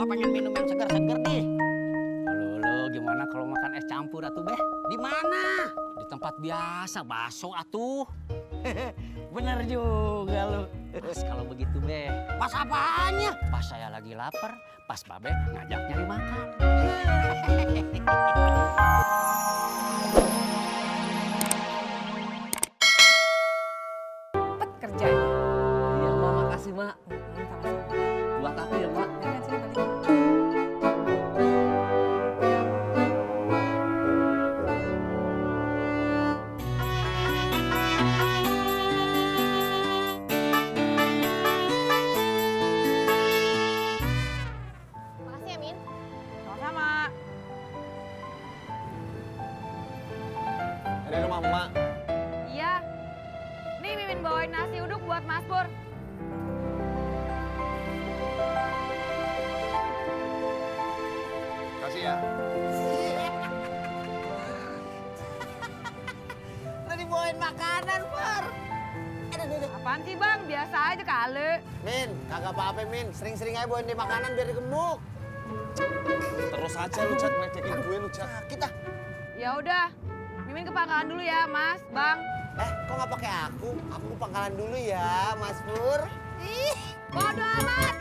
Gua pengen minum yang segar-segar nih. Lo gimana kalau makan es campur atuh, Beh? Di mana? Di tempat biasa, bakso atuh. Bener juga lu. Pas kalau begitu, Beh. Pas apaannya? Pas saya lagi lapar, pas Babe ngajak nyari makan. Cepet kerjanya. Iya, Mak, makasih, Mak. Sama-sama. Buat aku ya, Mak. Lihat sini balik. Makasih ya, Min. Sama-sama. Dari rumah emak. Iya. Nih Mimin bawain nasi uduk buat Mas Pur. Kasih ya. Lu dibawain makanan, Pur. Apaan sih Bang? Biasa aja kali. Min, kagak apa-apa, Min. Sering-sering aja bawain di makanan biar gemuk. Terus aja lu, Cak. Ngecekin gue lu, Cak. Kita. Ya udah. Mimin ke pangkalan dulu ya, Mas, Bang. Kok nggak pakai aku? Aku ke pangkalan dulu ya, Mas Pur. Ih. Bodo amat.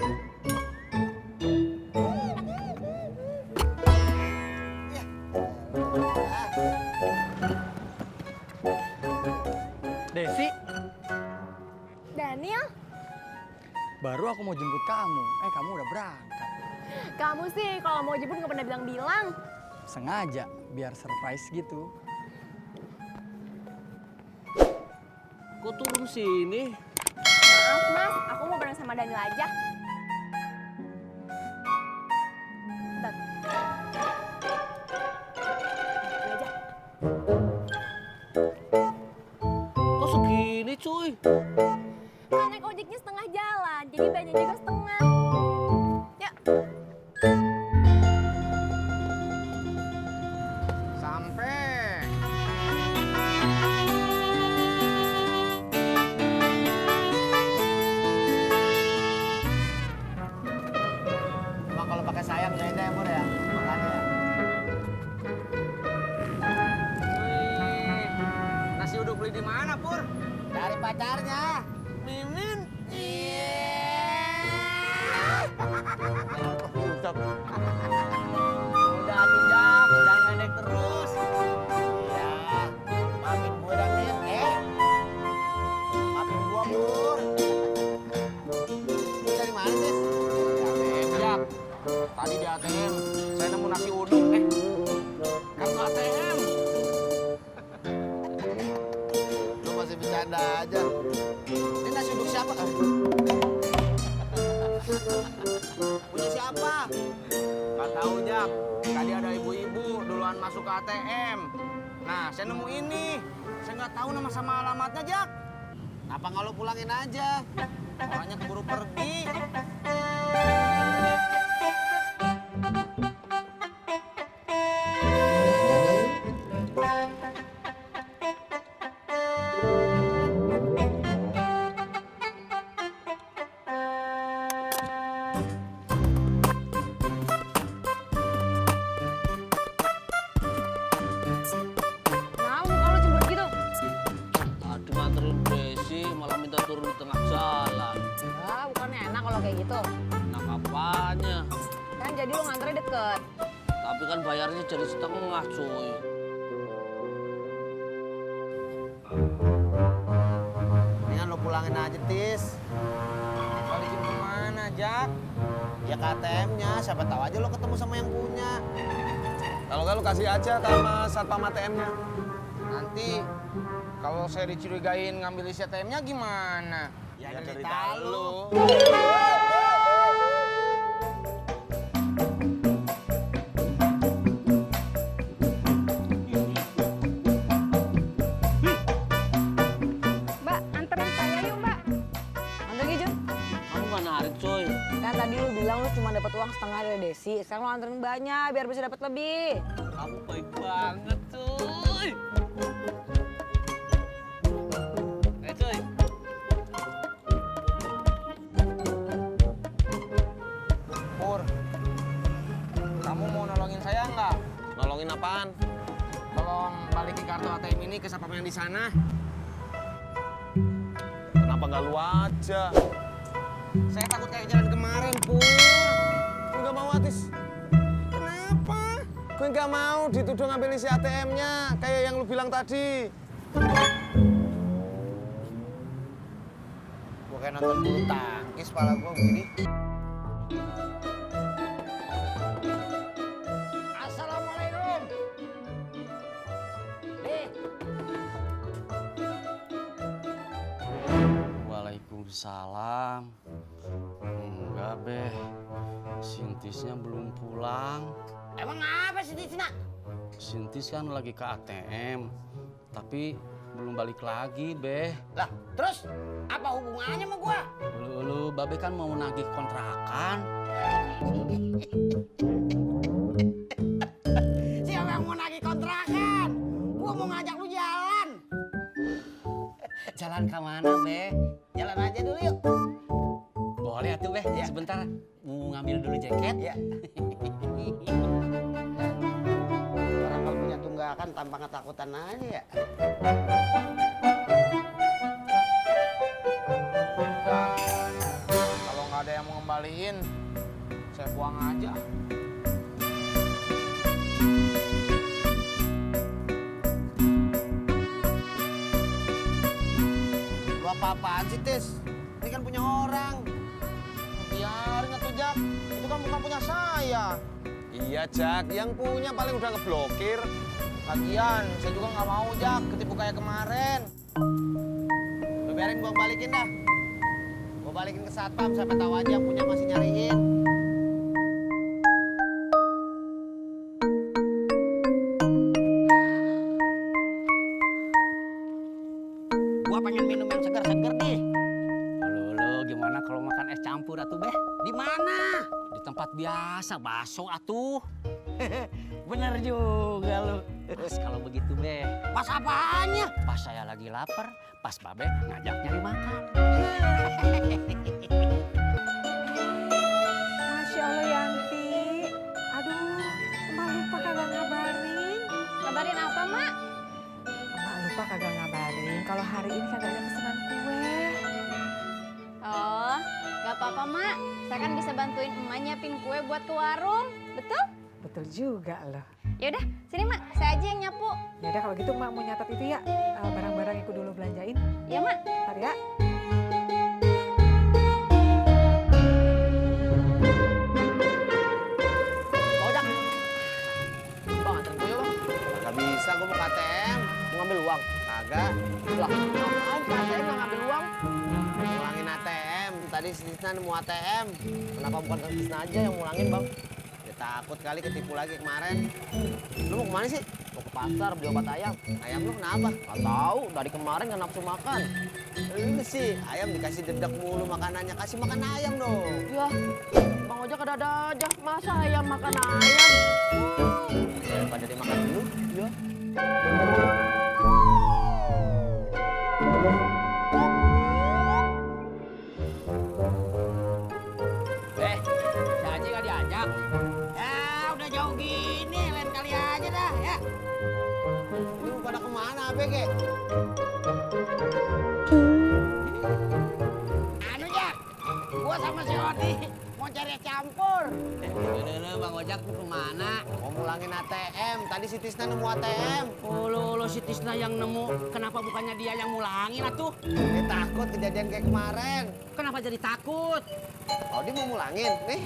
Desi, Daniel, baru aku mau jemput kamu. Kamu udah berangkat. kamu sih kalau mau jemput nggak pernah bilang-bilang. Sengaja, biar surprise gitu. Kok turun sini? Maaf mas, aku mau bareng sama Daniel aja. Bentar. Ini aja. Kok segini, cuy? Kan naik ojeknya setengah jalan, jadi banyak juga setengah. Yuk. Sampai. Emang kalau pakai sayang beda ya, Pur ya? Makanya. Wih, nasi uduk beli di mana, Pur? Dari pacarnya. Mimin. Iya. Udah tuh, Jak. Jangan ngedek terus. Iya. Maafin gue dah, Min. Maafin gue, Pur. Lu dari mana, Tis? ATM, Jak. Tadi di ATM, saya nemu nasi uduk. Kartu ATM. Lu masih bercanda aja. Ini nasi uduk siapa? Punya siapa? Gak tahu, Jak. Tadi ada ibu-ibu duluan masuk ke ATM. Nah, saya nemu ini. Saya nggak tahu nama sama alamatnya, Jak. Apa nggak lu pulangin aja? Orangnya keburu pergi. Mau kalau cemburu gitu? Tadi nganterin Desi, malah minta turun di tengah jalan. Ah, bukannya enak kalau kayak gitu. Nah, apanya? Kan jadi lu nganternya deket. Tapi kan bayarnya jadi setengah, cuy. Mendingan lu pulangin aja, Tis. Balikin kemana, Jak? Ya ke ATM-nya, siapa tahu aja lo ketemu sama yang punya. Kalau nggak lu kasih aja sama satpam ATM-nya. Nanti kalau saya dicurigain ngambil isi ATM-nya gimana? Ya, cerita lu. Mbak, anterin saya yuk, Mbak. Anter Jun. Kamu nggak narik, cuy. Kan tadi lu bilang lu cuma dapat uang setengah dari Desi. Sekarang lu anterin banyak biar bisa dapat lebih. Kamu baik banget, cuy. Cuy. Pur, apaan? Tolong balikin kartu ATM ini ke satpam yang di sana. Kenapa nggak lu aja? Saya takut kayak jalan kemarin, Pur. Nggak mau, Atis. Kenapa? Gue nggak mau dituduh ngambil isi ATM-nya kayak yang lu bilang tadi. Gue kayak nonton bulu tangkis, kepala gue begini. Assalamualaikum. Nih. Waalaikumsalam. Enggak, Beh. Sintisnya belum pulang. Emang apa sih Tisna? Sintis kan lagi ke ATM, tapi belum balik lagi, Beh. Lah, terus apa hubungannya sama gua? Lu Babe kan mau nagih kontrakan. Siapa yang mau nagih kontrakan? Gua mau ngajak lu jalan. Jalan ke mana, Beh? Jalan aja dulu yuk. Boleh atuh, Beh. Ya. Sebentar. Mau ngambil dulu jaket. Ya. Orang kalau punya tunggakan tanpa ketakutan aja ya. Kalau nggak ada yang mau ngembaliin, saya buang aja. Lu apa-apaan sih, Tis? Ini kan punya orang. Biarin atuh, Jak. Itu kan bukan punya saya. Iya, Jak. Yang punya paling udah ngeblokir. Lagian, saya juga nggak mau, Jak, ketipu kayak kemarin. Lu biarin gua balikin dah. Gua balikin ke satpam, siapa tahu aja yang punya masih nyariin. Gua pengen minum yang seger-seger nih. Lu gimana kalau makan es campur atuh, Beh? Di mana? Di tempat biasa, bakso atuh. Bener juga lu. Pas kalau begitu, Beh. Pas apaannya? Pas saya lagi lapar, pas Babe ngajak nyari makan. Masya Allah Yanti. Aduh, emak lupa kagak ngabarin. Kabarin apa, Mak? Emak lupa kagak ngabarin kalau hari ini kagak ada pesanan kue. Oh, gak apa-apa, Mak. Saya kan bisa bantuin emak nyiapin kue buat ke warung. Betul? Betul juga loh. Yaudah, sini, Mak. Saya aja yang nyapu. Yaudah kalau gitu emak mau nyatat itu ya, barang-barang yang aku dulu belanjain. Ya, Mak. Ntar ya. Ojak. Bang, anterin gue yuk. Kagak bisa, gue mau ke ATM. Mau ngambil uang? Kagak. Lah, ngapain ke ATM nggak ngambil uang? Ngulangin ATM. Tadi si Tisna nemu ATM. Kenapa bukan ke Tisna aja yang ngulangin, Bang? Ya takut kali ketipu lagi kemarin. Lu mau kemana sih? Mau ke pasar beli obat ayam. Ayam lu kenapa? Nggak tahu. Dari kemarin nggak nafsu makan. Lu sih, ayam dikasih dedek mulu makanannya. Kasih makan ayam dong. Ya, Bang Ojak ada aja. Masa ayam makan ayam? Daripada dia makan dulu. Ya. Si Haji nggak diajak? Ya, udah jauh gini. Lain kali aja dah, ya. Lu pada kemana, Bege? Anu, Jak. Gua sama si Odi mau cari es campur. Udah, Bang Ojak mau kemana? Mau mulangin ATM. Tadi si Tisna nemu ATM. Lu si Tisna yang nemu, kenapa bukannya dia yang mulangin atuh? Dia takut kejadian kayak kemarin. Kenapa jadi takut? Odi mau mulangin, nih.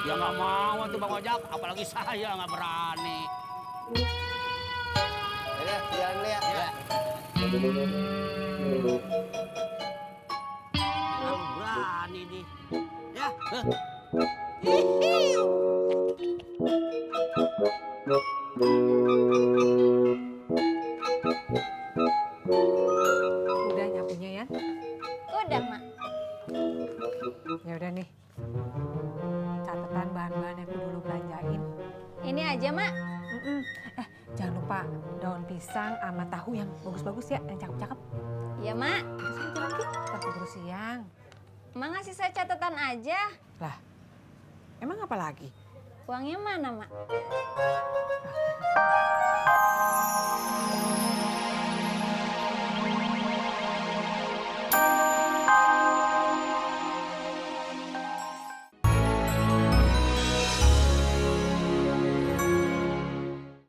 Ya nggak mau tuh Bang Ojak, apalagi saya nggak berani. Ya, jalan dulu ya. Nggak berani nih. Ya. Udah nyapunya ya? Udah, Mak. Ya udah nih. Catatan bahan-bahan yang aku dulu belanjain. Ini aja, Mak. Mm-mm. Jangan lupa daun pisang sama tahu yang bagus-bagus ya, yang cakep-cakep. Iya, Mak. Terus nanti lagi, ntar keburu siang. Emak ngasih saya catatan aja. Lah, emang apa lagi? Uangnya mana, Mak?